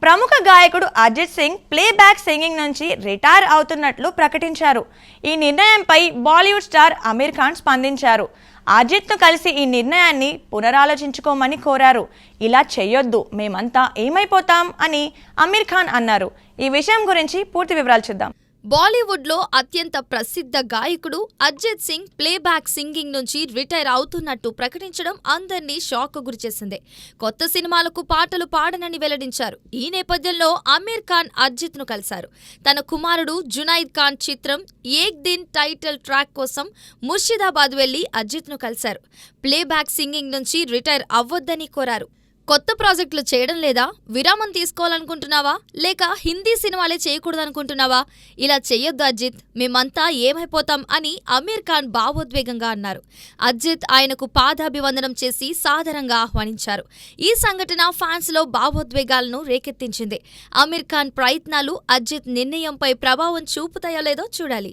ప్రముఖ గాయకుడు Ajit Singh playback singing నుంచి రిటైర్ అవుతున్నట్లు ప్రకటించారు. ఈ నిర్ణయంపై బాలీవుడ్ స్టార్ అమీర్ ఖాన్ స్పందించారు. అజిత్ను కలిసి ఈ నిర్ణయాన్ని పునరాలోచించుకోమని కోరారు. ఇలా చేయొద్దు, మేమంతా ఏమైపోతాం అని అమీర్ ఖాన్ అన్నారు. ఈ విషయం గురించి పూర్తి వివరాలు చూద్దాం. బాలీవుడ్లో అత్యంత ప్రసిద్ధ గాయకుడు అజిత్ సింగ్ ప్లేబ్యాక్ సింగింగ్ నుంచి రిటైర్ అవుతున్నట్టు ప్రకటించడం అందరినీ షాక్ గురిచేసింది. కొత్త సినిమాలకు పాటలు పాడనని వెల్లడించారు. ఈ నేపథ్యంలో అమీర్ ఖాన్ అజిత్ను కలిశారు. తన కుమారుడు జునైద్ ఖాన్ చిత్రం ఏక్ దిన్ టైటిల్ ట్రాక్ కోసం ముర్షిదాబాద్ వెళ్లి అజిత్ను కలిశారు. ప్లేబ్యాక్ సింగింగ్ నుంచి రిటైర్ అవ్వొద్దని కోరారు. కొత్త ప్రాజెక్టులు చేయడం లేదా, విరామం తీసుకోవాలనుకుంటున్నావా, లేక హిందీ సినిమాలే చేయకూడదనుకుంటున్నావా? ఇలా చెయ్యొద్దు అజిత్, మేమంతా ఏమైపోతాం అని అమీర్ ఖాన్ భావోద్వేగంగా అన్నారు. అజిత్ ఆయనకు పాదాభివందనం చేసి సాదరంగా ఆహ్వానించారు. ఈ సంఘటన ఫ్యాన్స్లో భావోద్వేగాలను రేకెత్తించింది. అమీర్ ఖాన్ ప్రయత్నాలు అజిత్ నిర్ణయంపై ప్రభావం చూపుతాయో లేదో చూడాలి.